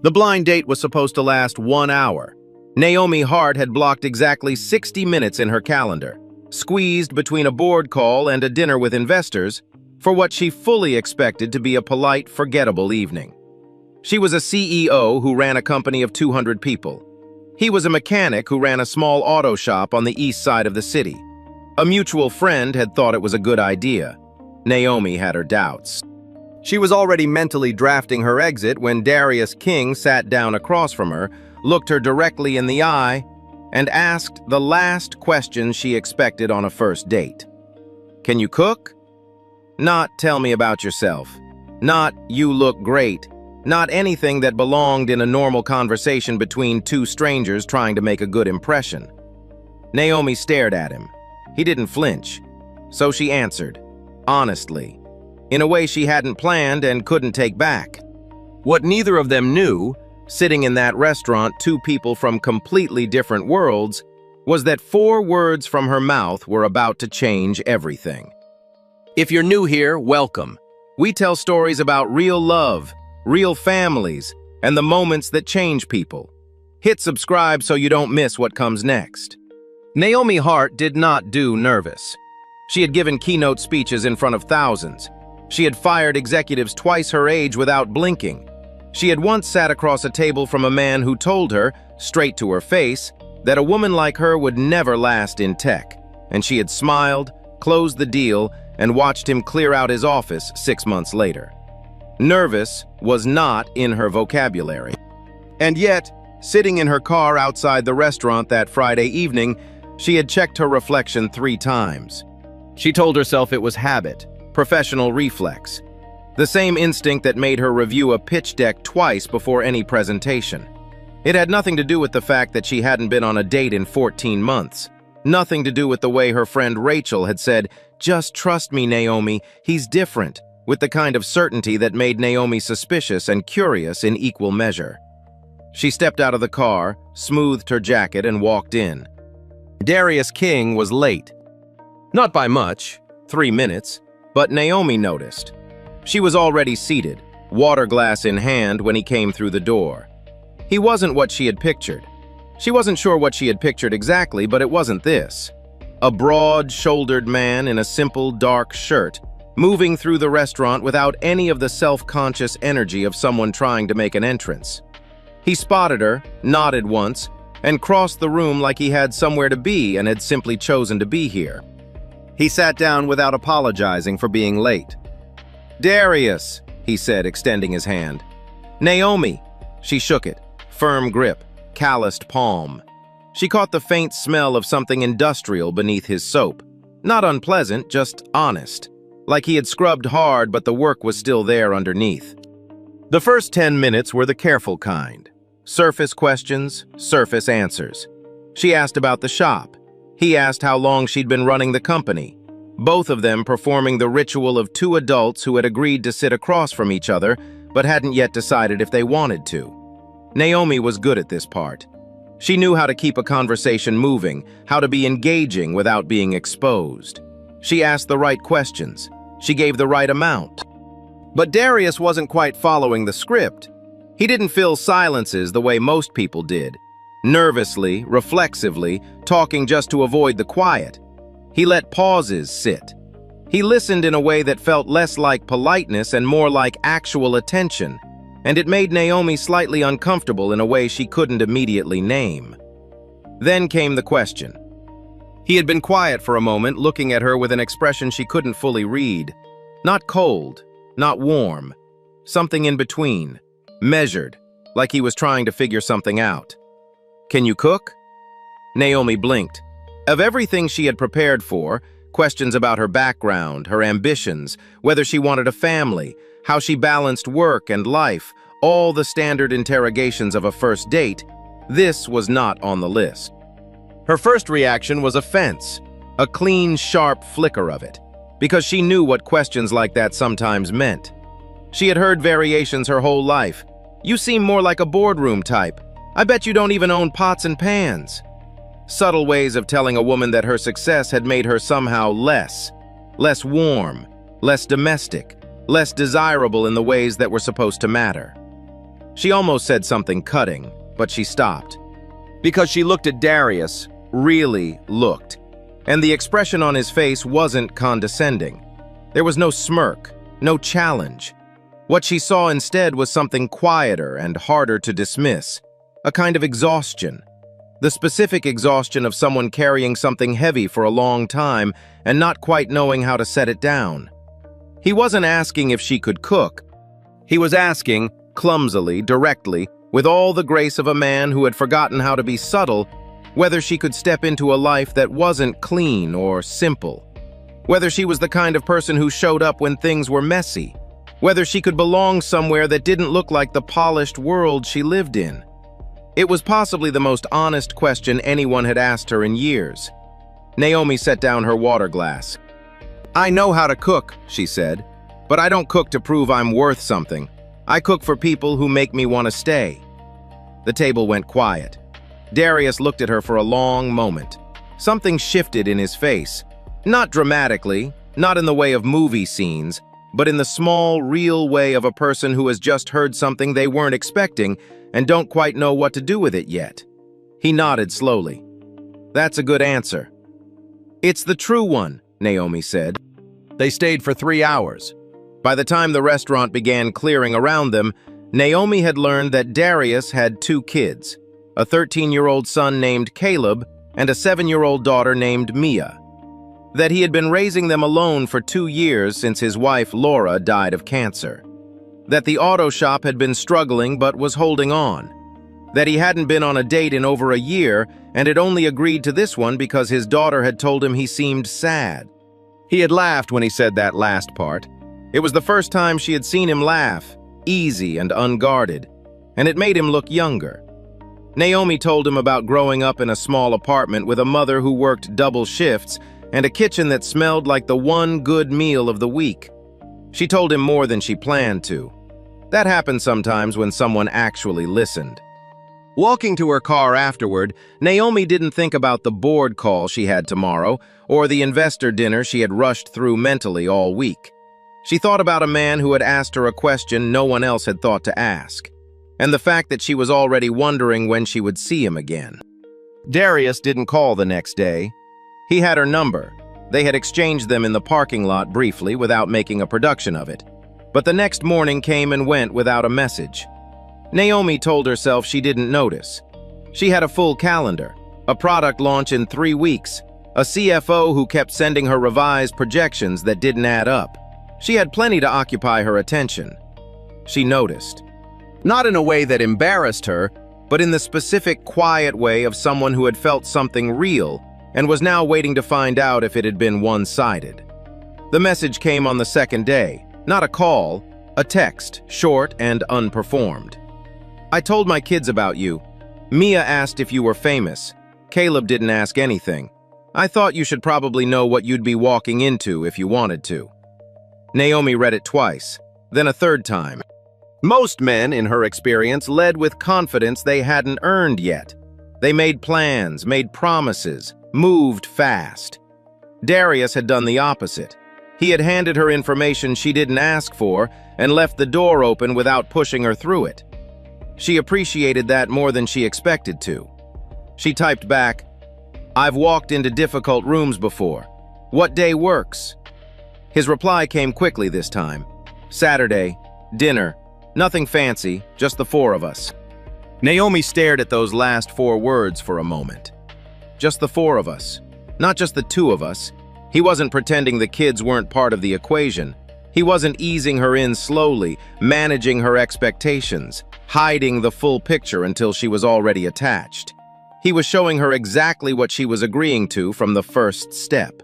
The blind date was supposed to last 1 hour. Naomi Hart had blocked exactly 60 minutes in her calendar, squeezed between a board call and a dinner with investors, for what she fully expected to be a polite, forgettable evening. She was a CEO who ran a company of 200 people. He was a mechanic who ran a small auto shop on the east side of the city. A mutual friend had thought it was a good idea. Naomi had her doubts. She was already mentally drafting her exit when Darius King sat down across from her, looked her directly in the eye, and asked the last question she expected on a first date. "Can you cook?" Not "tell me about yourself." Not "you look great." Not anything that belonged in a normal conversation between two strangers trying to make a good impression. Naomi stared at him. He didn't flinch. So she answered, honestly, in a way she hadn't planned and couldn't take back. What neither of them knew, sitting in that restaurant, two people from completely different worlds, was that 4 words from her mouth were about to change everything. If you're new here, welcome. We tell stories about real love, real families, and the moments that change people. Hit subscribe so you don't miss what comes next. Naomi Hart did not do nervous. She had given keynote speeches in front of thousands. She had fired executives twice her age without blinking. She had once sat across a table from a man who told her, straight to her face, that a woman like her would never last in tech, and she had smiled, closed the deal, and watched him clear out his office 6 months later. Nervous was not in her vocabulary. And yet, sitting in her car outside the restaurant that Friday evening, she had checked her reflection 3 times. She told herself it was habit, professional reflex, the same instinct that made her review a pitch deck twice before any presentation. It had nothing to do with the fact that she hadn't been on a date in 14 months. Nothing to do with the way her friend Rachel had said, "Just trust me, Naomi, he's different," with the kind of certainty that made Naomi suspicious and curious in equal measure. She stepped out of the car, smoothed her jacket, and walked in. Darius King was late. Not by much, 3 minutes, but Naomi noticed. She was already seated, water glass in hand, when he came through the door. He wasn't what she had pictured. She wasn't sure what she had pictured exactly, but it wasn't this. A broad-shouldered man in a simple, dark shirt, moving through the restaurant without any of the self-conscious energy of someone trying to make an entrance. He spotted her, nodded once, and crossed the room like he had somewhere to be and had simply chosen to be here. He sat down without apologizing for being late. "Darius," he said, extending his hand. "Naomi." She shook it, firm grip, calloused palm. She caught the faint smell of something industrial beneath his soap. Not unpleasant, just honest. Like he had scrubbed hard, but the work was still there underneath. The first 10 minutes were the careful kind. Surface questions, surface answers. She asked about the shop. He asked how long she'd been running the company. Both of them performing the ritual of 2 adults who had agreed to sit across from each other, but hadn't yet decided if they wanted to. Naomi was good at this part. She knew how to keep a conversation moving, how to be engaging without being exposed. She asked the right questions. She gave the right amount. But Darius wasn't quite following the script. He didn't fill silences the way most people did, nervously, reflexively, talking just to avoid the quiet. He let pauses sit. He listened in a way that felt less like politeness and more like actual attention, and it made Naomi slightly uncomfortable in a way she couldn't immediately name. Then came the question. He had been quiet for a moment, looking at her with an expression she couldn't fully read. Not cold, not warm. Something in between. Measured, like he was trying to figure something out. "Can you cook?" Naomi blinked. Of everything she had prepared for, questions about her background, her ambitions, whether she wanted a family, how she balanced work and life, all the standard interrogations of a first date, this was not on the list. Her first reaction was offense, a clean, sharp flicker of it, because she knew what questions like that sometimes meant. She had heard variations her whole life. "You seem more like a boardroom type. I bet you don't even own pots and pans." Subtle ways of telling a woman that her success had made her somehow less warm, less domestic, less desirable in the ways that were supposed to matter. She almost said something cutting, but she stopped. Because she looked at Darius, really looked, and the expression on his face wasn't condescending. There was no smirk, no challenge. What she saw instead was something quieter and harder to dismiss, a kind of exhaustion. The specific exhaustion of someone carrying something heavy for a long time and not quite knowing how to set it down. He wasn't asking if she could cook. He was asking, clumsily, directly, with all the grace of a man who had forgotten how to be subtle, whether she could step into a life that wasn't clean or simple. Whether she was the kind of person who showed up when things were messy. Whether she could belong somewhere that didn't look like the polished world she lived in. It was possibly the most honest question anyone had asked her in years. Naomi set down her water glass. "I know how to cook," she said, "but I don't cook to prove I'm worth something. I cook for people who make me want to stay." The table went quiet. Darius looked at her for a long moment. Something shifted in his face. Not dramatically, not in the way of movie scenes, but in the small, real way of a person who has just heard something they weren't expecting and don't quite know what to do with it yet. He nodded slowly. "That's a good answer." "It's the true one," Naomi said. They stayed for 3 hours. By the time the restaurant began clearing around them, Naomi had learned that Darius had 2 kids, a 13-year-old son named Caleb and a 7-year-old daughter named Mia. That he had been raising them alone for 2 years since his wife Laura died of cancer. That the auto shop had been struggling but was holding on. That he hadn't been on a date in over a year and had only agreed to this one because his daughter had told him he seemed sad. He had laughed when he said that last part. It was the first time she had seen him laugh, easy and unguarded, and it made him look younger. Naomi told him about growing up in a small apartment with a mother who worked double shifts and a kitchen that smelled like the one good meal of the week. She told him more than she planned to. That happened sometimes when someone actually listened. Walking to her car afterward, Naomi didn't think about the board call she had tomorrow or the investor dinner she had rushed through mentally all week. She thought about a man who had asked her a question no one else had thought to ask, and the fact that she was already wondering when she would see him again. Darius didn't call the next day. He had her number. They had exchanged them in the parking lot briefly without making a production of it. But the next morning came and went without a message. Naomi told herself she didn't notice. She had a full calendar, a product launch in 3 weeks, a CFO who kept sending her revised projections that didn't add up. She had plenty to occupy her attention. She noticed. Not in a way that embarrassed her, but in the specific, quiet way of someone who had felt something real and was now waiting to find out if it had been one-sided. The message came on the second day, not a call, a text, short and unperformed. "I told my kids about you. Mia asked if you were famous. Caleb didn't ask anything. I thought you should probably know what you'd be walking into if you wanted to." Naomi read it twice, then a third time. Most men, in her experience, led with confidence they hadn't earned yet. They made plans, made promises, moved fast. Darius had done the opposite. He had handed her information she didn't ask for and left the door open without pushing her through it. She appreciated that more than she expected to. She typed back, "I've walked into difficult rooms before. What day works?" His reply came quickly this time. "Saturday, dinner, nothing fancy, just the 4 of us." Naomi stared at those last 4 words for a moment. Just the 4 of us, not just the 2 of us. He wasn't pretending the kids weren't part of the equation. He wasn't easing her in slowly, managing her expectations, hiding the full picture until she was already attached. He was showing her exactly what she was agreeing to from the first step.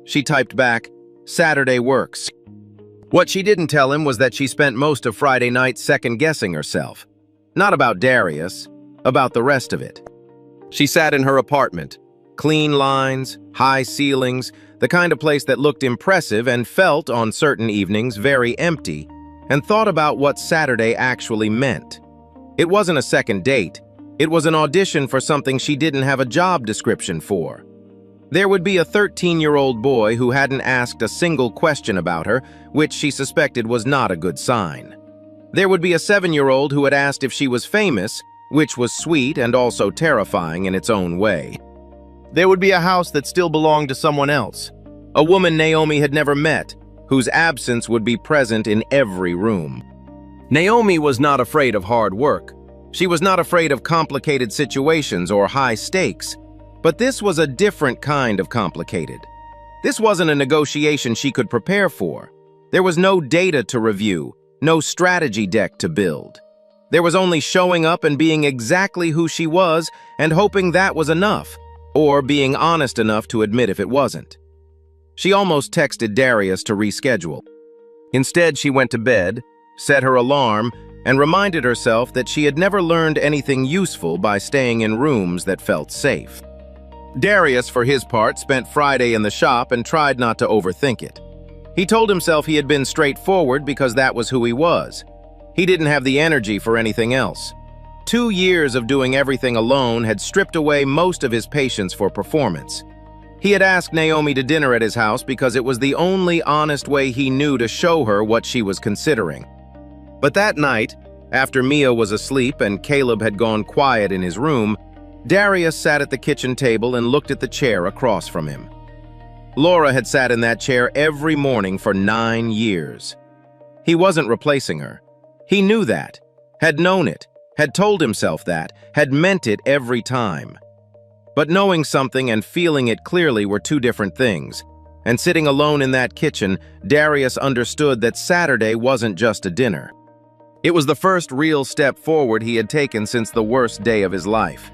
She typed back, "Saturday works." What she didn't tell him was that she spent most of Friday night second-guessing herself. Not about Darius, about the rest of it. She sat in her apartment. Clean lines, high ceilings, the kind of place that looked impressive and felt, on certain evenings, very empty, and thought about what Saturday actually meant. It wasn't a second date. It was an audition for something she didn't have a job description for. There would be a 13-year-old boy who hadn't asked a single question about her, which she suspected was not a good sign. There would be a 7-year-old who had asked if she was famous, which was sweet and also terrifying in its own way. There would be a house that still belonged to someone else, a woman Naomi had never met, whose absence would be present in every room. Naomi was not afraid of hard work. She was not afraid of complicated situations or high stakes. But this was a different kind of complicated. This wasn't a negotiation she could prepare for. There was no data to review, no strategy deck to build. There was only showing up and being exactly who she was and hoping that was enough, or being honest enough to admit if it wasn't. She almost texted Darius to reschedule. Instead, she went to bed, set her alarm, and reminded herself that she had never learned anything useful by staying in rooms that felt safe. Darius, for his part, spent Friday in the shop and tried not to overthink it. He told himself he had been straightforward because that was who he was. He didn't have the energy for anything else. 2 years of doing everything alone had stripped away most of his patience for performance. He had asked Naomi to dinner at his house because it was the only honest way he knew to show her what she was considering. But that night, after Mia was asleep and Caleb had gone quiet in his room, Darius sat at the kitchen table and looked at the chair across from him. Laura had sat in that chair every morning for 9 years. He wasn't replacing her. He knew that, had known it, had told himself that, had meant it every time. But knowing something and feeling it clearly were two different things. And sitting alone in that kitchen, Darius understood that Saturday wasn't just a dinner. It was the first real step forward he had taken since the worst day of his life.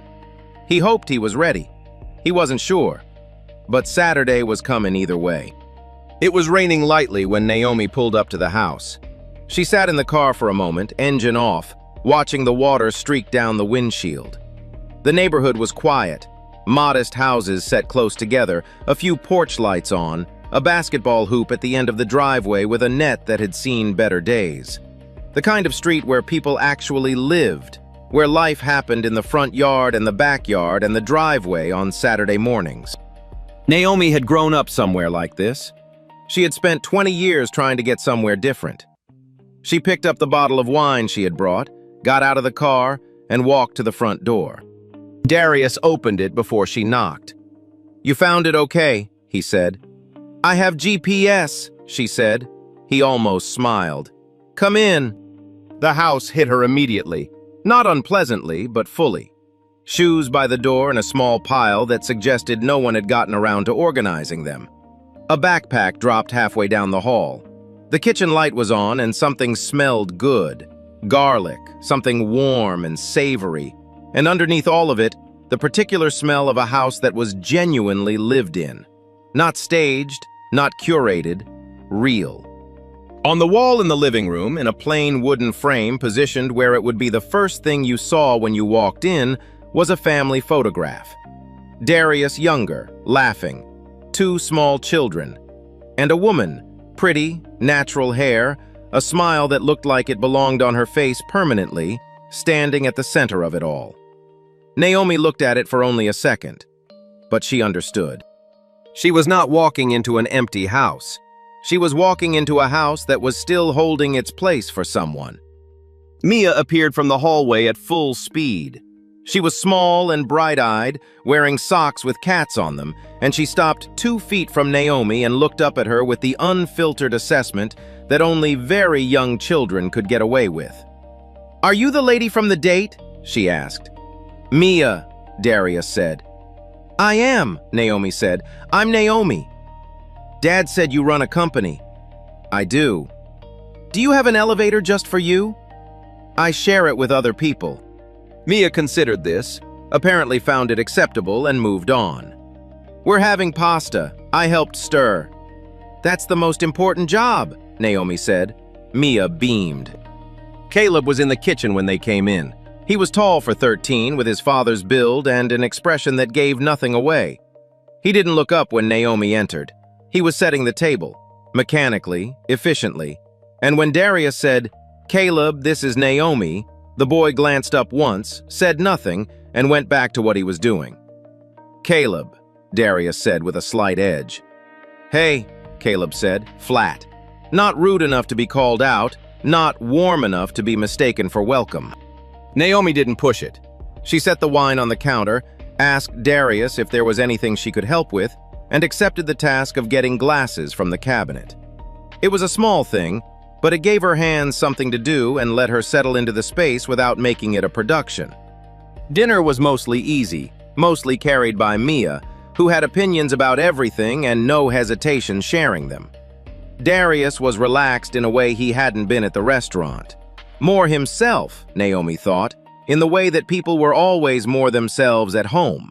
He hoped he was ready. He wasn't sure. But Saturday was coming either way. It was raining lightly when Naomi pulled up to the house. She sat in the car for a moment, engine off, watching the water streak down the windshield. The neighborhood was quiet. Modest houses set close together, a few porch lights on, a basketball hoop at the end of the driveway with a net that had seen better days. The kind of street where people actually lived, where life happened in the front yard and the backyard and the driveway on Saturday mornings. Naomi had grown up somewhere like this. She had spent 20 years trying to get somewhere different. She picked up the bottle of wine she had brought, got out of the car, and walked to the front door. Darius opened it before she knocked. "You found it okay," he said. "I have GPS," she said. He almost smiled. "Come in." The house hit her immediately, not unpleasantly, but fully. Shoes by the door in a small pile that suggested no one had gotten around to organizing them. A backpack dropped halfway down the hall. The kitchen light was on and something smelled good. Garlic, something warm and savory. And underneath all of it, the particular smell of a house that was genuinely lived in. Not staged, not curated, real. On the wall in the living room, in a plain wooden frame positioned where it would be the first thing you saw when you walked in, was a family photograph. Darius younger, laughing, 2 small children, and a woman, pretty, natural hair, a smile that looked like it belonged on her face permanently, standing at the center of it all. Naomi looked at it for only a second, but she understood. She was not walking into an empty house. She was walking into a house that was still holding its place for someone. Mia appeared from the hallway at full speed. She was small and bright-eyed, wearing socks with cats on them, and she stopped 2 feet from Naomi and looked up at her with the unfiltered assessment that only very young children could get away with. "Are you the lady from the date?" she asked. "Mia," Darius said. "I am," Naomi said. "I'm Naomi." "Dad said you run a company." "I do." "Do you have an elevator just for you?" "I share it with other people." Mia considered this, apparently found it acceptable, and moved on. "We're having pasta. I helped stir." "That's the most important job," Naomi said. Mia beamed. Caleb was in the kitchen when they came in. He was tall for 13, with his father's build and an expression that gave nothing away. He didn't look up when Naomi entered. He was setting the table, mechanically, efficiently, and when Darius said, "Caleb, this is Naomi," the boy glanced up once, said nothing, and went back to what he was doing. "Caleb," Darius said with a slight edge. "Hey," Caleb said, flat. Not rude enough to be called out, not warm enough to be mistaken for welcome. Naomi didn't push it. She set the wine on the counter, asked Darius if there was anything she could help with, and accepted the task of getting glasses from the cabinet. It was a small thing, but it gave her hands something to do and let her settle into the space without making it a production. Dinner was mostly easy, mostly carried by Mia, who had opinions about everything and no hesitation sharing them. Darius was relaxed in a way he hadn't been at the restaurant. More himself, Naomi thought, in the way that people were always more themselves at home.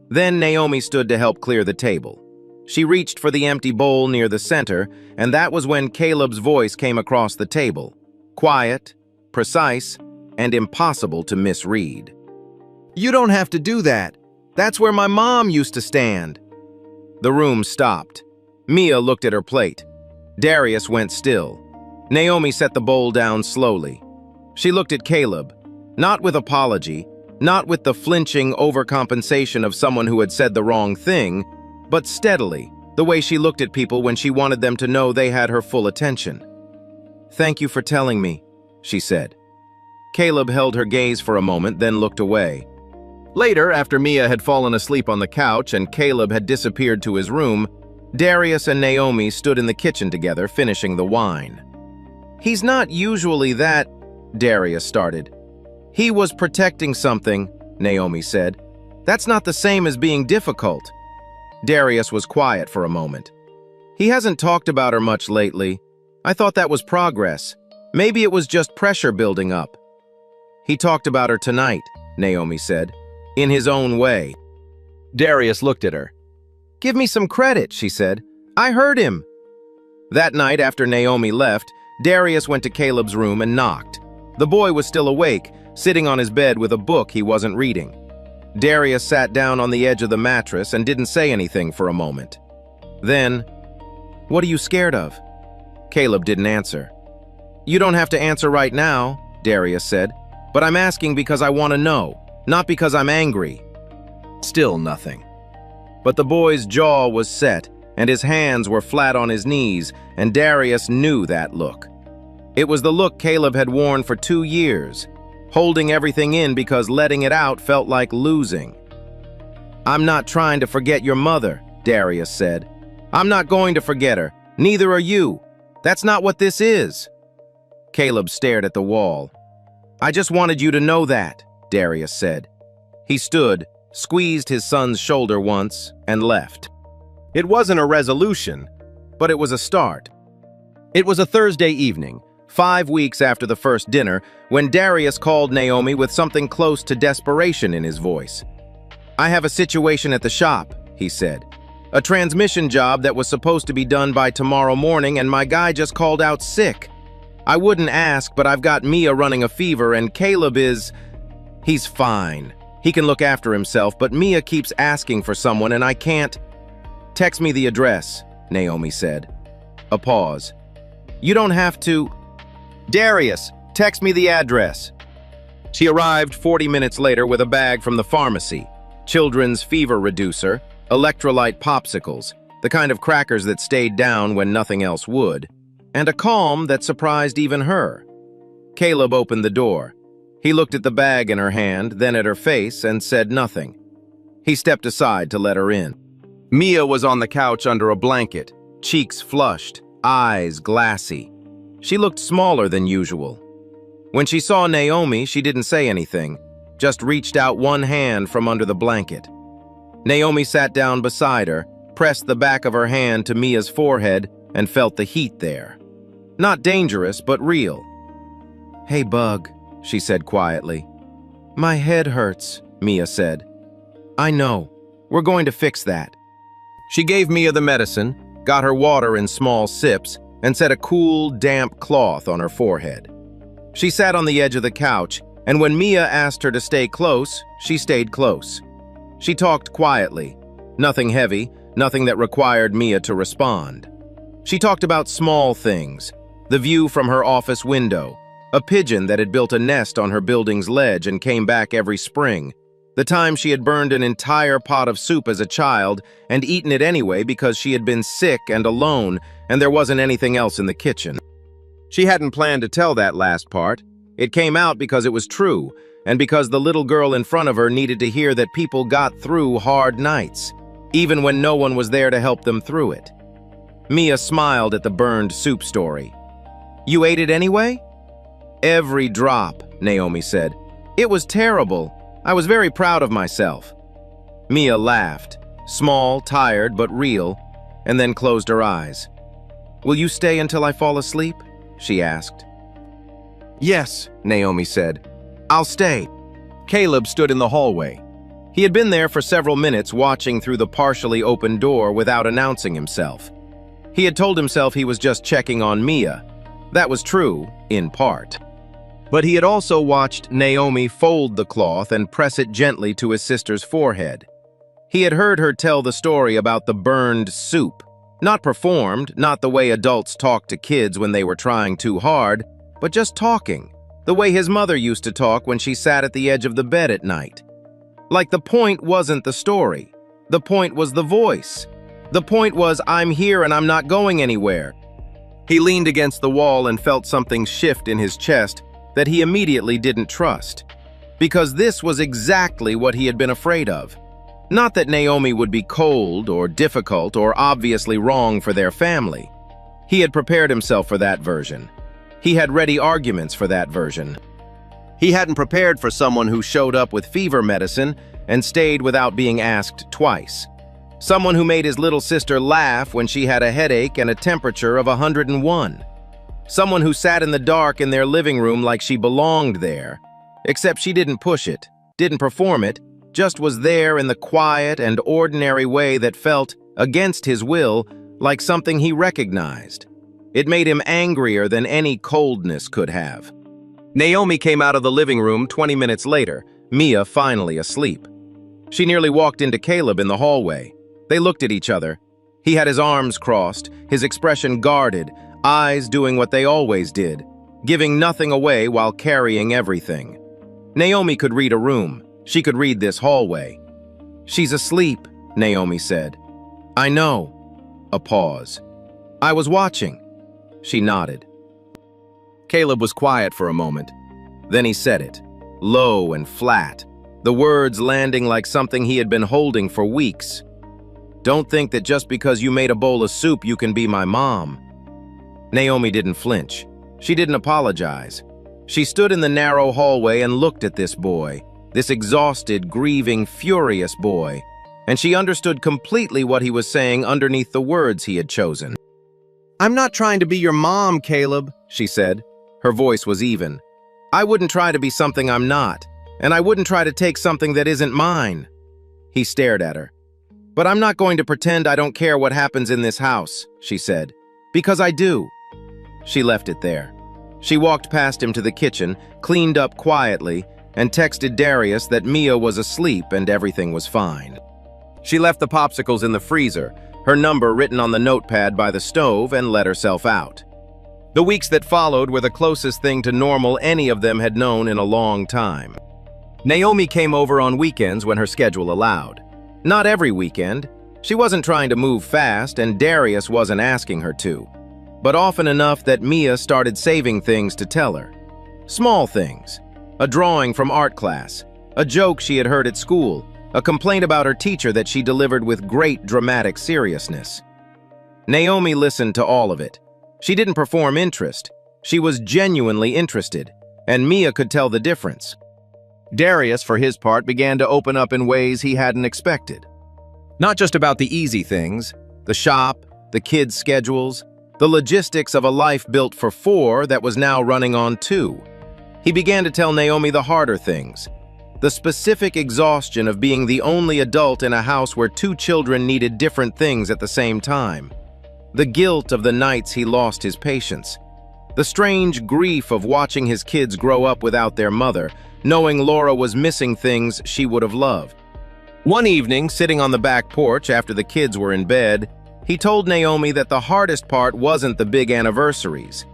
Then Naomi stood to help clear the table. She reached for the empty bowl near the center, and that was when Caleb's voice came across the table. Quiet, precise, and impossible to misread. "You don't have to do that. That's where my mom used to stand." The room stopped. Mia looked at her plate. Darius went still. Naomi set the bowl down slowly. She looked at Caleb, not with apology, not with the flinching overcompensation of someone who had said the wrong thing, but steadily, the way she looked at people when she wanted them to know they had her full attention. "Thank you for telling me," she said. Caleb held her gaze for a moment, then looked away. Later, after Mia had fallen asleep on the couch and Caleb had disappeared to his room, Darius and Naomi stood in the kitchen together, finishing the wine. "He's not usually that," Darius started. "He was protecting something," Naomi said. "That's not the same as being difficult." Darius was quiet for a moment. "He hasn't talked about her much lately. I thought that was progress. Maybe it was just pressure building up." "He talked about her tonight," Naomi said, "in his own way." Darius looked at her. "Give me some credit," she said. "I heard him." That night, after Naomi left, Darius went to Caleb's room and knocked. The boy was still awake, sitting on his bed with a book he wasn't reading. Darius sat down on the edge of the mattress and didn't say anything for a moment. Then, "What are you scared of?" Caleb didn't answer. "You don't have to answer right now," Darius said, "but I'm asking because I want to know, not because I'm angry." Still nothing. But the boy's jaw was set, and his hands were flat on his knees, and Darius knew that look. It was the look Caleb had worn for 2 years, holding everything in because letting it out felt like losing. "I'm not trying to forget your mother," Darius said. "I'm not going to forget her. Neither are you. That's not what this is." Caleb stared at the wall. "I just wanted you to know that," Darius said. He stood, squeezed his son's shoulder once, and left. It wasn't a resolution, but it was a start. It was a Thursday evening, 5 weeks after the first dinner, when Darius called Naomi with something close to desperation in his voice. "I have a situation at the shop," he said. "A transmission job that was supposed to be done by tomorrow morning, and my guy just called out sick. I wouldn't ask, but I've got Mia running a fever, and Caleb he's fine. He can look after himself, but Mia keeps asking for someone, and I can't." "Text me the address," Naomi said. A pause. "You don't have to." "Darius, text me the address." She arrived 40 minutes later with a bag from the pharmacy, children's fever reducer, electrolyte popsicles, the kind of crackers that stayed down when nothing else would, and a calm that surprised even her. Caleb opened the door. He looked at the bag in her hand, then at her face, and said nothing. He stepped aside to let her in. Mia was on the couch under a blanket, cheeks flushed, eyes glassy. She looked smaller than usual. When she saw Naomi, she didn't say anything, just reached out one hand from under the blanket. Naomi sat down beside her, pressed the back of her hand to Mia's forehead, and felt the heat there. Not dangerous, but real. "Hey, Bug," she said quietly. "My head hurts," Mia said. "I know. We're going to fix that." She gave Mia the medicine, got her water in small sips, and set a cool, damp cloth on her forehead. She sat on the edge of the couch, and when Mia asked her to stay close, she stayed close. She talked quietly, nothing heavy, nothing that required Mia to respond. She talked about small things, the view from her office window, a pigeon that had built a nest on her building's ledge and came back every spring, the time she had burned an entire pot of soup as a child and eaten it anyway because she had been sick and alone and there wasn't anything else in the kitchen. She hadn't planned to tell that last part. It came out because it was true, and because the little girl in front of her needed to hear that people got through hard nights, even when no one was there to help them through it. Mia smiled at the burned soup story. "You ate it anyway?" "Every drop," Naomi said. "It was terrible. I was very proud of myself." Mia laughed, small, tired, but real, and then closed her eyes. "Will you stay until I fall asleep?" she asked. "Yes," Naomi said. "I'll stay." Caleb stood in the hallway. He had been there for several minutes watching through the partially open door without announcing himself. He had told himself he was just checking on Mia. That was true, in part. But he had also watched Naomi fold the cloth and press it gently to his sister's forehead. He had heard her tell the story about the burned soup. Not performed, not the way adults talk to kids when they were trying too hard, but just talking, the way his mother used to talk when she sat at the edge of the bed at night. Like the point wasn't the story. The point was the voice. The point was, "I'm here and I'm not going anywhere." He leaned against the wall and felt something shift in his chest that he immediately didn't trust. Because this was exactly what he had been afraid of. Not that Naomi would be cold or difficult or obviously wrong for their family. He had prepared himself for that version. He had ready arguments for that version. He hadn't prepared for someone who showed up with fever medicine and stayed without being asked twice. Someone who made his little sister laugh when she had a headache and a temperature of 101. Someone who sat in the dark in their living room like she belonged there, except she didn't push it, didn't perform it, just was there in the quiet and ordinary way that felt, against his will, like something he recognized. It made him angrier than any coldness could have. Naomi came out of the living room 20 minutes later, Mia finally asleep. She nearly walked into Caleb in the hallway. They looked at each other. He had his arms crossed, his expression guarded, eyes doing what they always did, giving nothing away while carrying everything. Naomi could read a room. She could read this hallway. "She's asleep," Naomi said. "I know." A pause. "I was watching." She nodded. Caleb was quiet for a moment. Then he said it, low and flat, the words landing like something he had been holding for weeks. "Don't think that just because you made a bowl of soup you can be my mom." Naomi didn't flinch. She didn't apologize. She stood in the narrow hallway and looked at this boy, this exhausted, grieving, furious boy, and she understood completely what he was saying underneath the words he had chosen. "I'm not trying to be your mom, Caleb," she said. Her voice was even. "I wouldn't try to be something I'm not, and I wouldn't try to take something that isn't mine." He stared at her. "But I'm not going to pretend I don't care what happens in this house," she said, "because I do." She left it there. She walked past him to the kitchen, cleaned up quietly, and texted Darius that Mia was asleep and everything was fine. She left the popsicles in the freezer, her number written on the notepad by the stove, and let herself out. The weeks that followed were the closest thing to normal any of them had known in a long time. Naomi came over on weekends when her schedule allowed. Not every weekend. She wasn't trying to move fast, and Darius wasn't asking her to. But often enough that Mia started saving things to tell her. Small things. A drawing from art class. A joke she had heard at school. A complaint about her teacher that she delivered with great dramatic seriousness. Naomi listened to all of it. She didn't perform interest. She was genuinely interested, and Mia could tell the difference. Darius, for his part, began to open up in ways he hadn't expected. Not just about the easy things, the shop, the kids' schedules, the logistics of a life built for 4 that was now running on 2. He began to tell Naomi the harder things. The specific exhaustion of being the only adult in a house where 2 children needed different things at the same time. The guilt of the nights he lost his patience. The strange grief of watching his kids grow up without their mother, knowing Laura was missing things she would have loved. One evening, sitting on the back porch after the kids were in bed, he told Naomi that the hardest part wasn't the big anniversaries.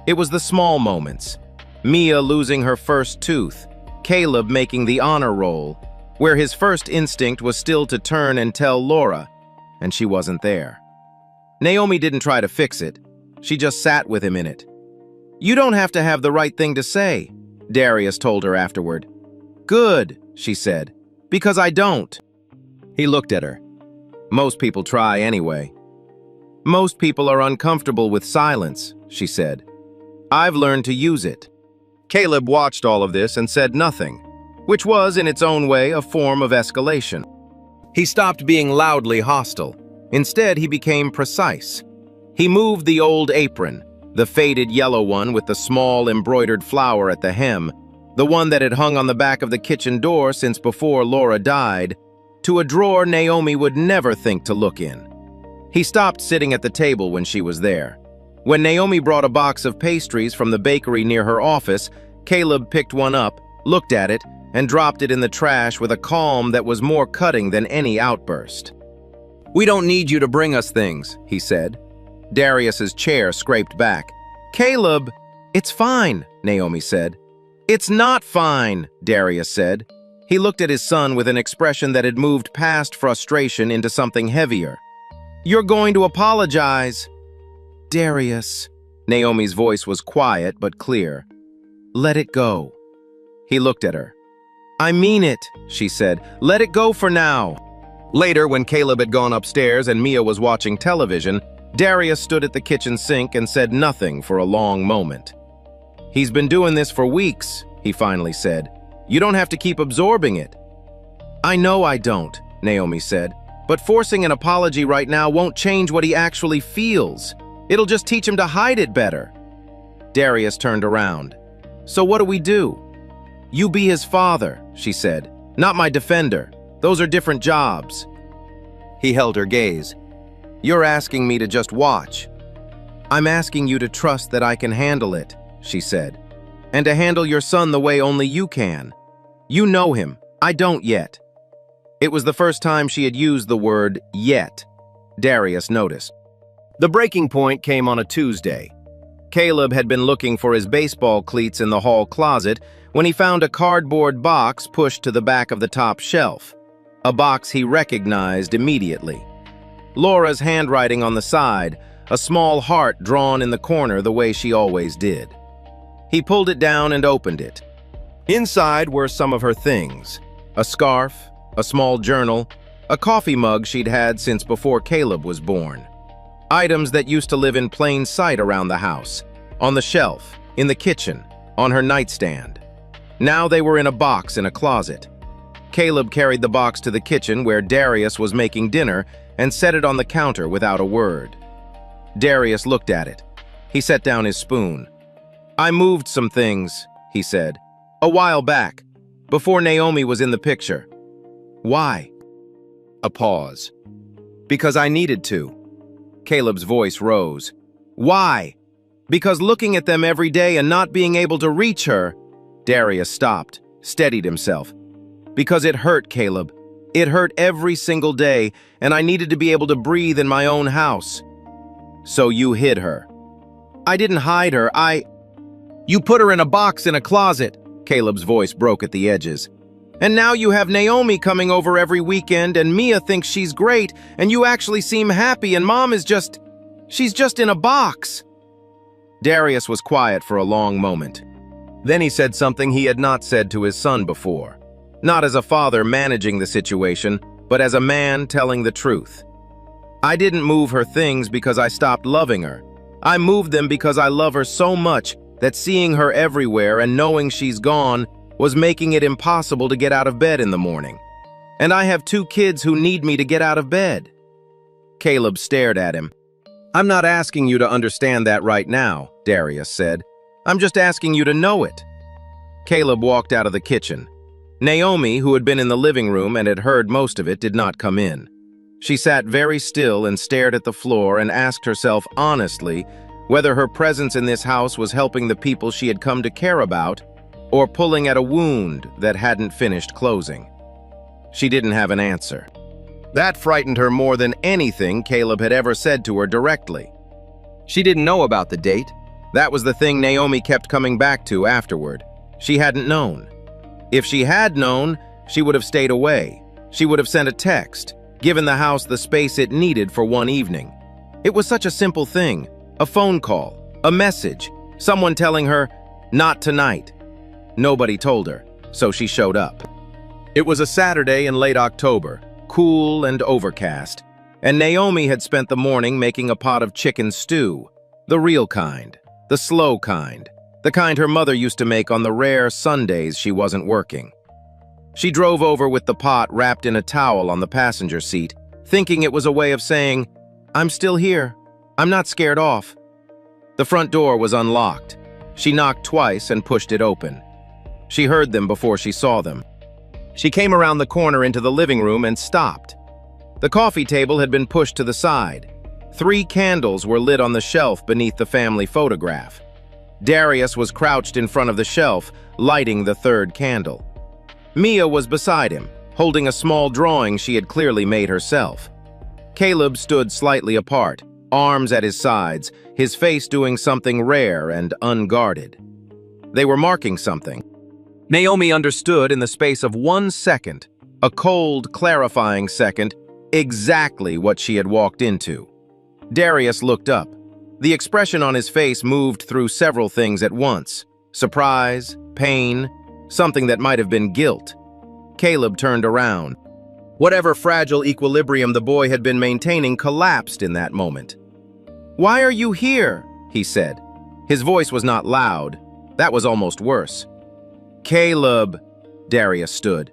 It was the small moments. Mia losing her first tooth, Caleb making the honor roll, where his first instinct was still to turn and tell Laura, and she wasn't there. Naomi didn't try to fix it. She just sat with him in it. "You don't have to have the right thing to say," Darius told her afterward. "Good," she said, "because I don't." He looked at her. "Most people try anyway." "Most people are uncomfortable with silence," she said. "I've learned to use it." Caleb watched all of this and said nothing, which was, in its own way, a form of escalation. He stopped being loudly hostile. Instead, he became precise. He moved the old apron, the faded yellow one with the small embroidered flower at the hem, the one that had hung on the back of the kitchen door since before Laura died, to a drawer Naomi would never think to look in. He stopped sitting at the table when she was there. When Naomi brought a box of pastries from the bakery near her office, Caleb picked one up, looked at it, and dropped it in the trash with a calm that was more cutting than any outburst. "We don't need you to bring us things," he said. Darius's chair scraped back. "Caleb, it's fine," Naomi said. "It's not fine," Darius said. He looked at his son with an expression that had moved past frustration into something heavier. "You're going to apologize." "Darius," Naomi's voice was quiet but clear. "Let it go." He looked at her. "I mean it," she said. "Let it go for now." Later, when Caleb had gone upstairs and Mia was watching television, Darius stood at the kitchen sink and said nothing for a long moment. "He's been doing this for weeks," he finally said. "You don't have to keep absorbing it." "I know I don't," Naomi said, "but forcing an apology right now won't change what he actually feels. It'll just teach him to hide it better." Darius turned around. "So what do we do?" "You be his father," she said, "not my defender. Those are different jobs." He held her gaze. "You're asking me to just watch." "I'm asking you to trust that I can handle it," she said, "and to handle your son the way only you can. You know him. I don't yet." It was the first time she had used the word yet. Darius noticed. The breaking point came on a Tuesday. Caleb had been looking for his baseball cleats in the hall closet when he found a cardboard box pushed to the back of the top shelf, a box he recognized immediately. Laura's handwriting on the side, a small heart drawn in the corner the way she always did. He pulled it down and opened it. Inside were some of her things: a scarf, a small journal, a coffee mug she'd had since before Caleb was born. Items that used to live in plain sight around the house, on the shelf, in the kitchen, on her nightstand. Now they were in a box in a closet. Caleb carried the box to the kitchen where Darius was making dinner and set it on the counter without a word. Darius looked at it. He set down his spoon. "I moved some things," he said, "a while back, before Naomi was in the picture." "Why?" A pause. "Because I needed to." Caleb's voice rose. "Why?" "Because looking at them every day and not being able to reach her." Darius stopped, steadied himself. "Because it hurt, Caleb. It hurt every single day, and I needed to be able to breathe in my own house." "So you hid her." "I didn't hide her, You put her in a box in a closet." Caleb's voice broke at the edges. "And now you have Naomi coming over every weekend, and Mia thinks she's great, and you actually seem happy, and Mom is she's just in a box." Darius was quiet for a long moment. Then he said something he had not said to his son before. Not as a father managing the situation, but as a man telling the truth. "I didn't move her things because I stopped loving her. I moved them because I love her so much that seeing her everywhere and knowing she's gone was making it impossible to get out of bed in the morning. And I have 2 kids who need me to get out of bed." Caleb stared at him. "I'm not asking you to understand that right now," Darius said. "I'm just asking you to know it." Caleb walked out of the kitchen. Naomi, who had been in the living room and had heard most of it, did not come in. She sat very still and stared at the floor and asked herself honestly whether her presence in this house was helping the people she had come to care about or pulling at a wound that hadn't finished closing. She didn't have an answer. That frightened her more than anything Caleb had ever said to her directly. She didn't know about the date. That was the thing Naomi kept coming back to afterward. She hadn't known. If she had known, she would have stayed away. She would have sent a text, given the house the space it needed for one evening. It was such a simple thing. A phone call, a message, Someone telling her, "Not tonight." Nobody told her, so she showed up. It was a Saturday in late October, cool and overcast, and Naomi had spent the morning making a pot of chicken stew, the real kind, the slow kind, the kind her mother used to make on the rare Sundays she wasn't working. She drove over with the pot wrapped in a towel on the passenger seat, thinking it was a way of saying, "I'm still here. I'm not scared off." The front door was unlocked. She knocked twice and pushed it open. She heard them before she saw them. She came around the corner into the living room and stopped. The coffee table had been pushed to the side. 3 candles were lit on the shelf beneath the family photograph. Darius was crouched in front of the shelf, lighting the 3rd candle. Mia was beside him, holding a small drawing she had clearly made herself. Caleb stood slightly apart, arms at his sides, his face doing something rare and unguarded. They were marking something. Naomi understood in the space of 1 second, a cold, clarifying second, exactly what she had walked into. Darius looked up. The expression on his face moved through several things at once: surprise, pain, something that might have been guilt. Caleb turned around. Whatever fragile equilibrium the boy had been maintaining collapsed in that moment. "Why are you here?" he said. His voice was not loud. That was almost worse. "Caleb," Darius stood.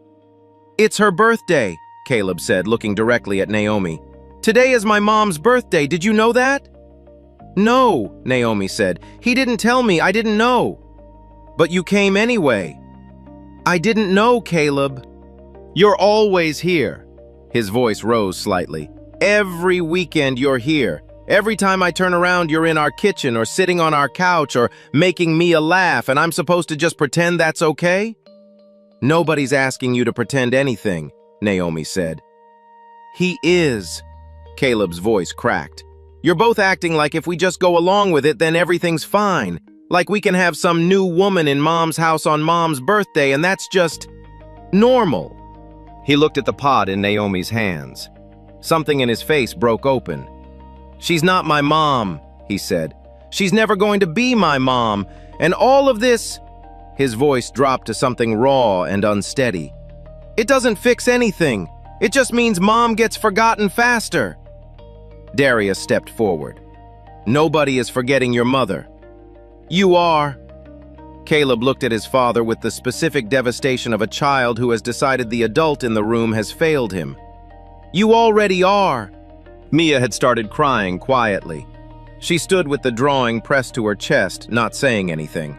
"It's her birthday," Caleb said, looking directly at Naomi. "Today is my mom's birthday. Did you know that?" "No," Naomi said. "He didn't tell me. I didn't know." "But you came anyway." "I didn't know, Caleb." "You're always here." His voice rose slightly. "Every weekend you're here. Every time I turn around, you're in our kitchen or sitting on our couch or making Mia laugh, and I'm supposed to just pretend that's okay?" "Nobody's asking you to pretend anything," Naomi said. "He is." Caleb's voice cracked. "You're both acting like if we just go along with it, then everything's fine. Like we can have some new woman in Mom's house on Mom's birthday, and that's just normal." He looked at the pot in Naomi's hands. Something in his face broke open. "She's not my mom," he said. "She's never going to be my mom. And all of this—" His voice dropped to something raw and unsteady. "It doesn't fix anything. It just means Mom gets forgotten faster." Darius stepped forward. "Nobody is forgetting your mother." "You are." Caleb looked at his father with the specific devastation of a child who has decided the adult in the room has failed him. "You already are." Mia had started crying quietly. She stood with the drawing pressed to her chest, not saying anything.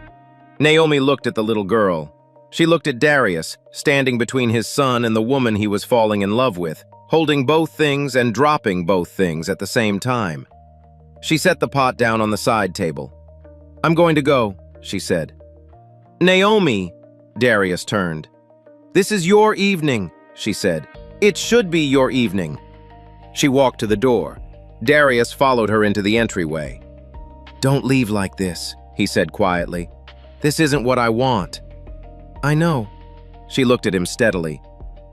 Naomi looked at the little girl. She looked at Darius, standing between his son and the woman he was falling in love with, holding both things and dropping both things at the same time. She set the pot down on the side table. "I'm going to go," she said. "Naomi," Darius turned. "This is your evening," she said. "It should be your evening." She walked to the door. Darius followed her into the entryway. "Don't leave like this," he said quietly. "This isn't what I want." "I know." She looked at him steadily.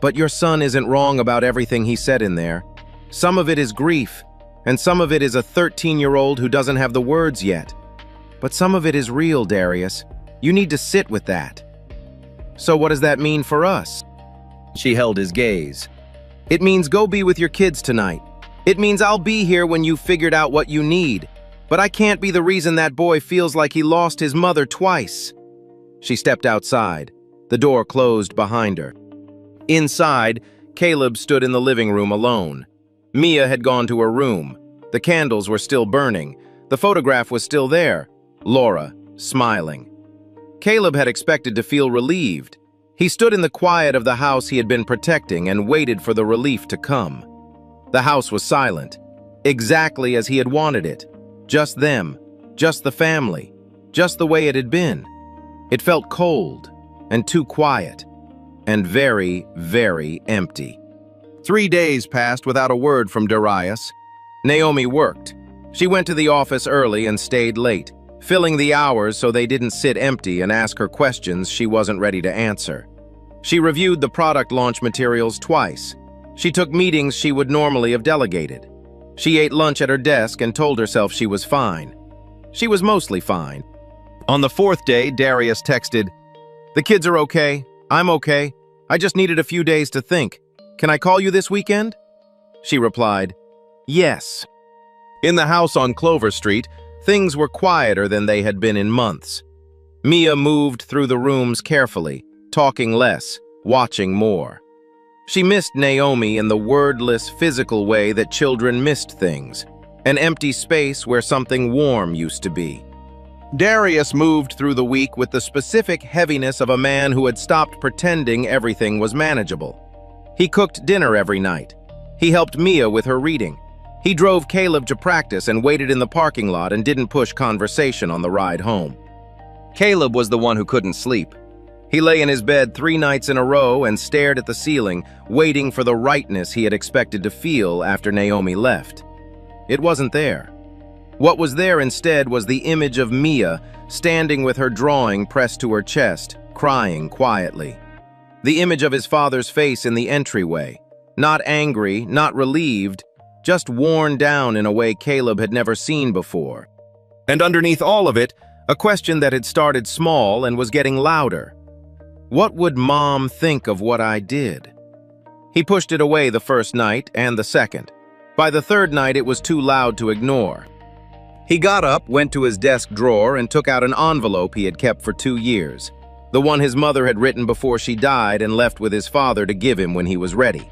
"But your son isn't wrong about everything he said in there. Some of it is grief, and some of it is a 13-year-old who doesn't have the words yet. But some of it is real, Darius. You need to sit with that." "So what does that mean for us?" She held his gaze. "It means go be with your kids tonight. It means I'll be here when you've figured out what you need. But I can't be the reason that boy feels like he lost his mother twice." She stepped outside. The door closed behind her. Inside, Caleb stood in the living room alone. Mia had gone to her room. The candles were still burning. The photograph was still there. Laura, smiling. Caleb had expected to feel relieved. He stood in the quiet of the house he had been protecting and waited for the relief to come. The house was silent, exactly as he had wanted it. Just them, just the family, just the way it had been. It felt cold and too quiet and very, very empty. 3 days passed without a word from Darius. Naomi worked. She went to the office early and stayed late, filling the hours so they didn't sit empty and ask her questions she wasn't ready to answer. She reviewed the product launch materials twice. She took meetings she would normally have delegated. She ate lunch at her desk and told herself she was fine. She was mostly fine. On the fourth day, Darius texted, "The kids are okay. I'm okay. I just needed a few days to think. Can I call you this weekend?" She replied, "Yes." In the house on Clover Street, things were quieter than they had been in months. Mia moved through the rooms carefully, talking less, watching more. She missed Naomi in the wordless, physical way that children missed things, an empty space where something warm used to be. Darius moved through the week with the specific heaviness of a man who had stopped pretending everything was manageable. He cooked dinner every night. He helped Mia with her reading. He drove Caleb to practice and waited in the parking lot and didn't push conversation on the ride home. Caleb was the one who couldn't sleep. He lay in his bed 3 nights in a row and stared at the ceiling, waiting for the rightness he had expected to feel after Naomi left. It wasn't there. What was there instead was the image of Mia standing with her drawing pressed to her chest, crying quietly. The image of his father's face in the entryway, not angry, not relieved, just worn down in a way Caleb had never seen before. And underneath all of it, a question that had started small and was getting louder. What would Mom think of what I did? He pushed it away the first night and the second. By the third night, it was too loud to ignore. He got up, went to his desk drawer, and took out an envelope he had kept for 2 years, the one his mother had written before she died and left with his father to give him when he was ready.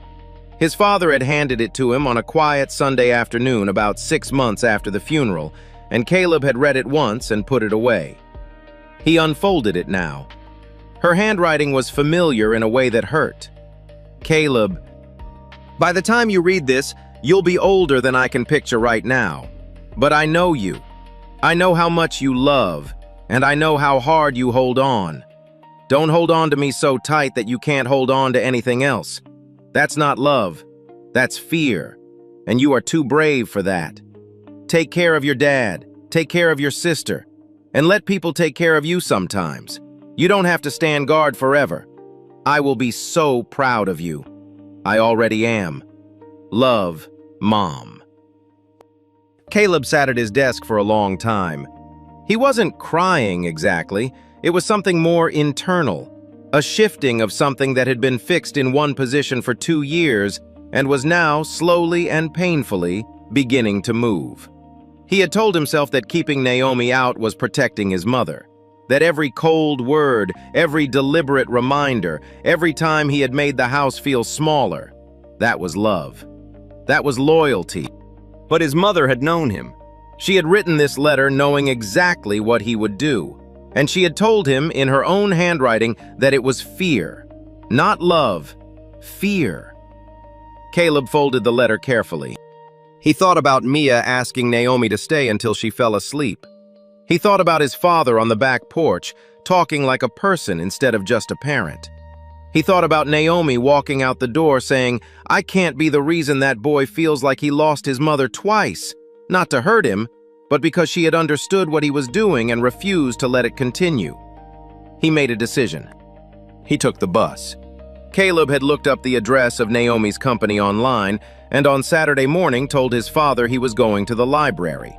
His father had handed it to him on a quiet Sunday afternoon about 6 months after the funeral, and Caleb had read it once and put it away. He unfolded it now. Her handwriting was familiar in a way that hurt. Caleb, "By the time you read this, you'll be older than I can picture right now. But I know you. I know how much you love, and I know how hard you hold on. Don't hold on to me so tight that you can't hold on to anything else. That's not love. That's fear. And you are too brave for that. Take care of your dad. Take care of your sister. And let people take care of you sometimes. You don't have to stand guard forever. I will be so proud of you. I already am. Love, Mom." Caleb sat at his desk for a long time. He wasn't crying exactly. It was something more internal, a shifting of something that had been fixed in one position for 2 years and was now, slowly and painfully, beginning to move. He had told himself that keeping Naomi out was protecting his mother, that every cold word, every deliberate reminder, every time he had made the house feel smaller, that was love. That was loyalty. But his mother had known him. She had written this letter knowing exactly what he would do, and she had told him in her own handwriting that it was fear, not love, fear. Caleb folded the letter carefully. He thought about Mia asking Naomi to stay until she fell asleep. He thought about his father on the back porch, talking like a person instead of just a parent. He thought about Naomi walking out the door saying, "I can't be the reason that boy feels like he lost his mother twice, not to hurt him, but because she had understood what he was doing and refused to let it continue." He made a decision. He took the bus. Caleb had looked up the address of Naomi's company online, and on Saturday morning told his father he was going to the library.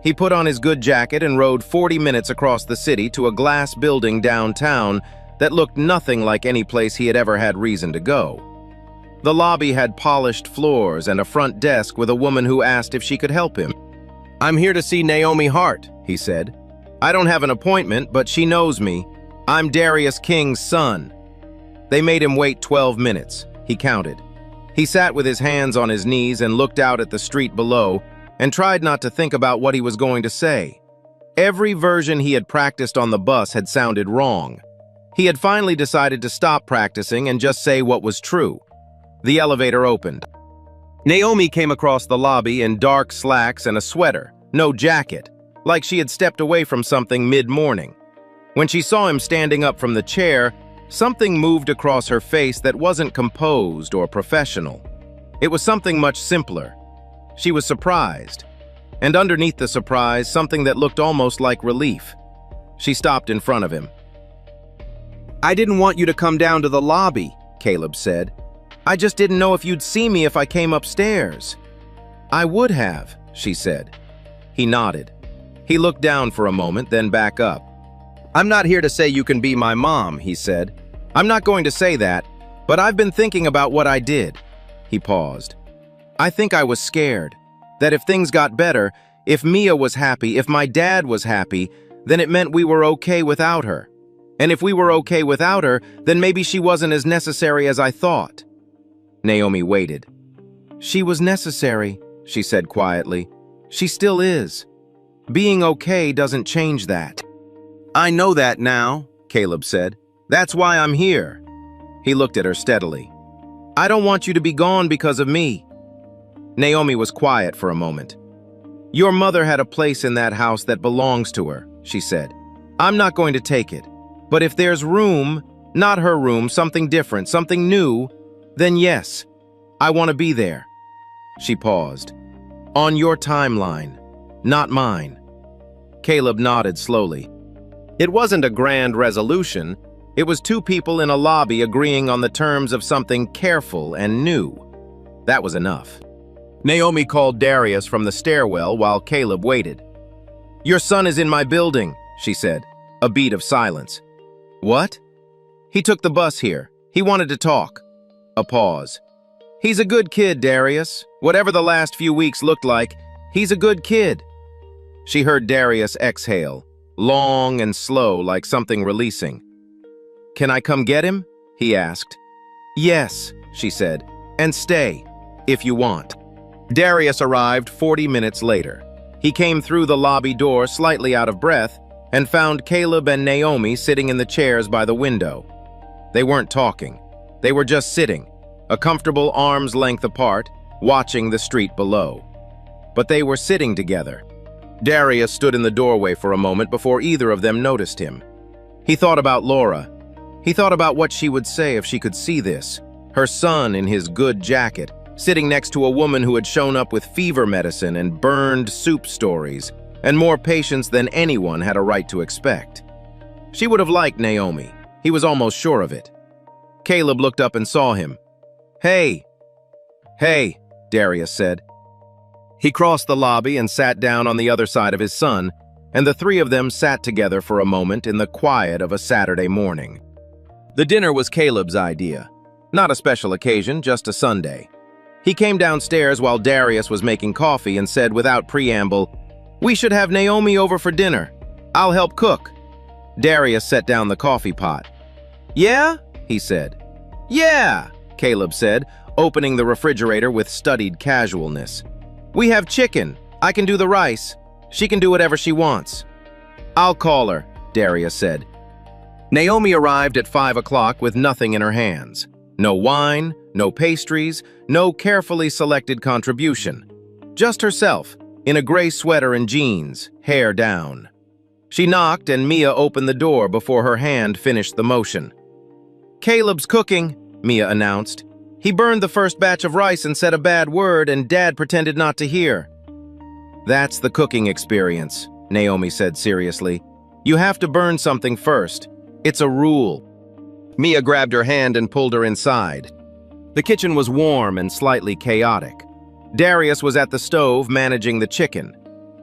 He put on his good jacket and rode 40 minutes across the city to a glass building downtown that looked nothing like any place he had ever had reason to go. The lobby had polished floors and a front desk with a woman who asked if she could help him. "I'm here to see Naomi Hart," he said. "I don't have an appointment, but she knows me. I'm Darius King's son." They made him wait 12 minutes. He counted. He sat with his hands on his knees and looked out at the street below and tried not to think about what he was going to say. Every version he had practiced on the bus had sounded wrong. He had finally decided to stop practicing and just say what was true. The elevator opened. Naomi came across the lobby in dark slacks and a sweater, no jacket, like she had stepped away from something mid-morning. When she saw him standing up from the chair, something moved across her face that wasn't composed or professional. It was something much simpler. She was surprised, and underneath the surprise, something that looked almost like relief. She stopped in front of him. "I didn't want you to come down to the lobby," Caleb said. "I just didn't know if you'd see me if I came upstairs." "I would have," she said. He nodded. He looked down for a moment, then back up. "I'm not here to say you can be my mom," he said. "I'm not going to say that, but I've been thinking about what I did." He paused. "I think I was scared. That if things got better, if Mia was happy, if my dad was happy, then it meant we were okay without her. And if we were okay without her, then maybe she wasn't as necessary as I thought." Naomi waited. "She was necessary," she said quietly. "She still is. Being okay doesn't change that." "I know that now," Caleb said. "That's why I'm here." He looked at her steadily. "I don't want you to be gone because of me." Naomi was quiet for a moment. "Your mother had a place in that house that belongs to her," she said. "I'm not going to take it. But if there's room, not her room, something different, something new, then yes, I want to be there." She paused. "On your timeline, not mine." Caleb nodded slowly. It wasn't a grand resolution. It was two people in a lobby agreeing on the terms of something careful and new. That was enough. Naomi called Darius from the stairwell while Caleb waited. "Your son is in my building," she said. A beat of silence. "What?" "He took the bus here. He wanted to talk." A pause. "He's a good kid, Darius. Whatever the last few weeks looked like, he's a good kid." She heard Darius exhale, long and slow like something releasing. "Can I come get him?" he asked. "Yes," she said, "and stay, if you want." Darius arrived 40 minutes later. He came through the lobby door slightly out of breath and found Caleb and Naomi sitting in the chairs by the window. They weren't talking. They were just sitting, a comfortable arm's length apart, watching the street below. But they were sitting together. Darius stood in the doorway for a moment before either of them noticed him. He thought about Laura. He thought about what she would say if she could see this, her son in his good jacket, sitting next to a woman who had shown up with fever medicine and burned soup stories, and more patience than anyone had a right to expect. She would have liked Naomi. He was almost sure of it. Caleb looked up and saw him. "Hey." "Hey," Darius said. He crossed the lobby and sat down on the other side of his son, and the three of them sat together for a moment in the quiet of a Saturday morning. The dinner was Caleb's idea. Not a special occasion, just a Sunday. He came downstairs while Darius was making coffee and said without preamble, "We should have Naomi over for dinner. I'll help cook." Darius set down the coffee pot. "Yeah?" he said. "Yeah," Caleb said, opening the refrigerator with studied casualness. "We have chicken. I can do the rice. She can do whatever she wants." "I'll call her," Darius said. Naomi arrived at 5 o'clock with nothing in her hands. No wine, no pastries, no carefully selected contribution. Just herself, in a gray sweater and jeans, hair down. She knocked and Mia opened the door before her hand finished the motion. "Caleb's cooking," Mia announced. "He burned the first batch of rice and said a bad word, and Dad pretended not to hear." "That's the cooking experience," Naomi said seriously. "You have to burn something first. It's a rule." Mia grabbed her hand and pulled her inside. The kitchen was warm and slightly chaotic. Darius was at the stove managing the chicken.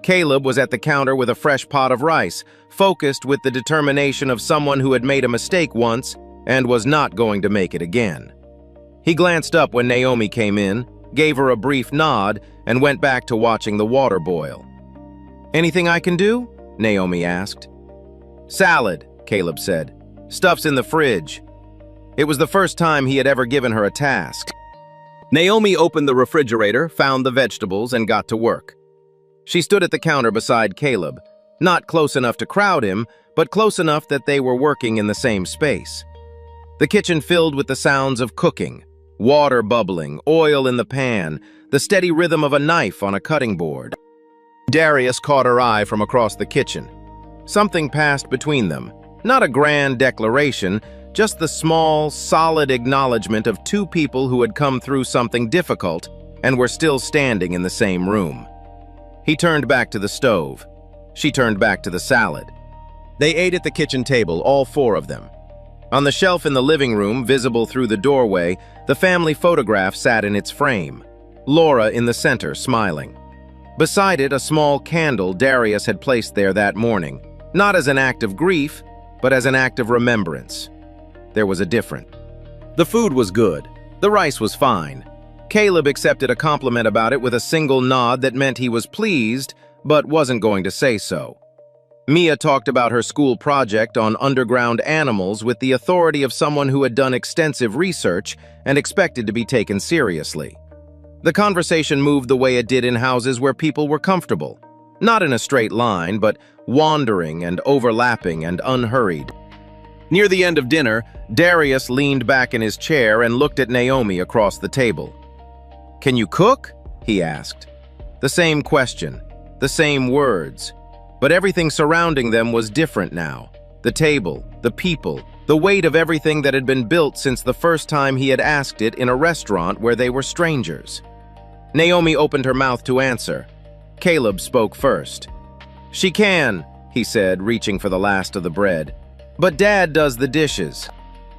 Caleb was at the counter with a fresh pot of rice, focused with the determination of someone who had made a mistake once and was not going to make it again. He glanced up when Naomi came in, gave her a brief nod, and went back to watching the water boil. "Anything I can do?" Naomi asked. "Salad," Caleb said. "Stuff's in the fridge." It was the first time he had ever given her a task. Naomi opened the refrigerator, found the vegetables, and got to work. She stood at the counter beside Caleb, not close enough to crowd him, but close enough that they were working in the same space. The kitchen filled with the sounds of cooking, water bubbling, oil in the pan, the steady rhythm of a knife on a cutting board. Darius caught her eye from across the kitchen. Something passed between them, not a grand declaration, just the small, solid acknowledgement of two people who had come through something difficult and were still standing in the same room. He turned back to the stove. She turned back to the salad. They ate at the kitchen table, all four of them. On the shelf in the living room, visible through the doorway, the family photograph sat in its frame, Laura in the center, smiling. Beside it, a small candle Darius had placed there that morning, not as an act of grief, but as an act of remembrance. There was a difference. The food was good. The rice was fine. Caleb accepted a compliment about it with a single nod that meant he was pleased, but wasn't going to say so. Mia talked about her school project on underground animals with the authority of someone who had done extensive research and expected to be taken seriously. The conversation moved the way it did in houses where people were comfortable. Not in a straight line, but wandering and overlapping and unhurried. Near the end of dinner, Darius leaned back in his chair and looked at Naomi across the table. "Can you cook?" he asked. The same question, the same words. But everything surrounding them was different now. The table, the people, the weight of everything that had been built since the first time he had asked it in a restaurant where they were strangers. Naomi opened her mouth to answer. Caleb spoke first. "She can," he said, reaching for the last of the bread. "But Dad does the dishes."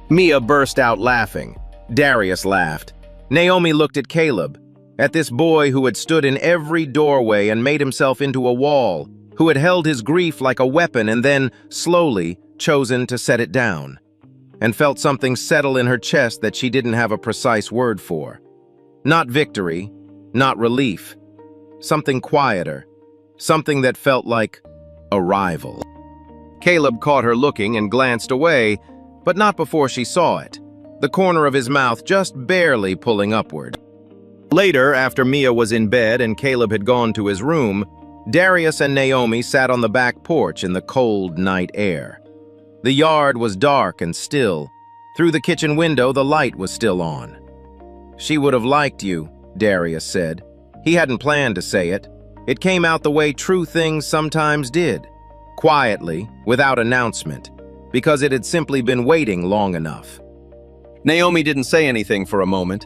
Mia burst out laughing. Darius laughed. Naomi looked at Caleb, at this boy who had stood in every doorway and made himself into a wall, who had held his grief like a weapon and then, slowly, chosen to set it down, and felt something settle in her chest that she didn't have a precise word for. Not victory, not relief. Something quieter, something that felt like arrival. Caleb caught her looking and glanced away, but not before she saw it, the corner of his mouth just barely pulling upward. Later, after Mia was in bed and Caleb had gone to his room, Darius and Naomi sat on the back porch in the cold night air. The yard was dark and still. Through the kitchen window, the light was still on. "She would have liked you," Darius said. He hadn't planned to say it. It came out the way true things sometimes did, quietly, without announcement, because it had simply been waiting long enough. Naomi didn't say anything for a moment.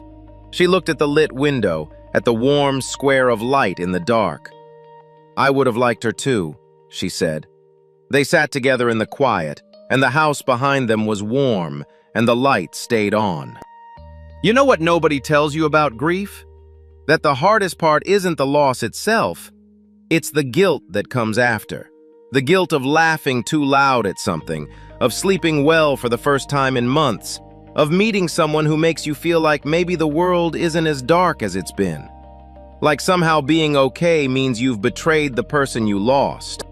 She looked at the lit window, at the warm square of light in the dark. "I would have liked her too," she said. They sat together in the quiet, and the house behind them was warm, and the light stayed on. You know what nobody tells you about grief? That the hardest part isn't the loss itself. It's the guilt that comes after. The guilt of laughing too loud at something, of sleeping well for the first time in months, of meeting someone who makes you feel like maybe the world isn't as dark as it's been. Like somehow being okay means you've betrayed the person you lost.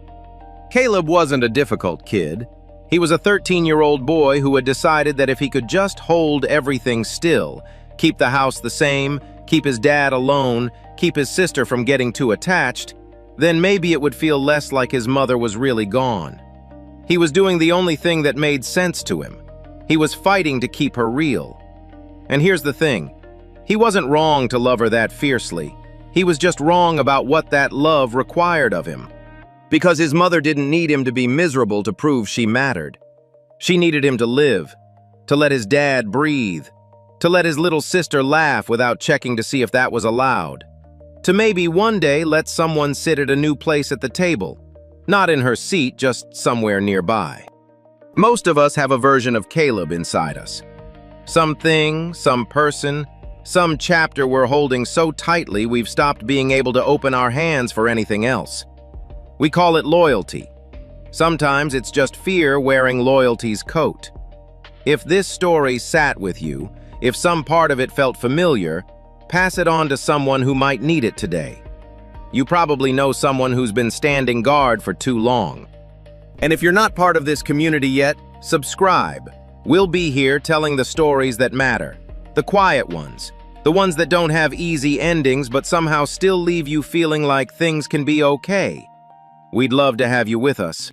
Caleb wasn't a difficult kid. He was a 13-year-old boy who had decided that if he could just hold everything still, keep the house the same, keep his dad alone, keep his sister from getting too attached, then maybe it would feel less like his mother was really gone. He was doing the only thing that made sense to him. He was fighting to keep her real. And here's the thing. He wasn't wrong to love her that fiercely. He was just wrong about what that love required of him. Because his mother didn't need him to be miserable to prove she mattered. She needed him to live, to let his dad breathe, to let his little sister laugh without checking to see if that was allowed, to maybe one day let someone sit at a new place at the table, not in her seat, just somewhere nearby. Most of us have a version of Caleb inside us. Something, some person, some chapter we're holding so tightly we've stopped being able to open our hands for anything else. We call it loyalty. Sometimes it's just fear wearing loyalty's coat. If this story sat with you, if some part of it felt familiar, pass it on to someone who might need it today. You probably know someone who's been standing guard for too long. And if you're not part of this community yet, subscribe. We'll be here telling the stories that matter, the quiet ones, the ones that don't have easy endings but somehow still leave you feeling like things can be okay. We'd love to have you with us.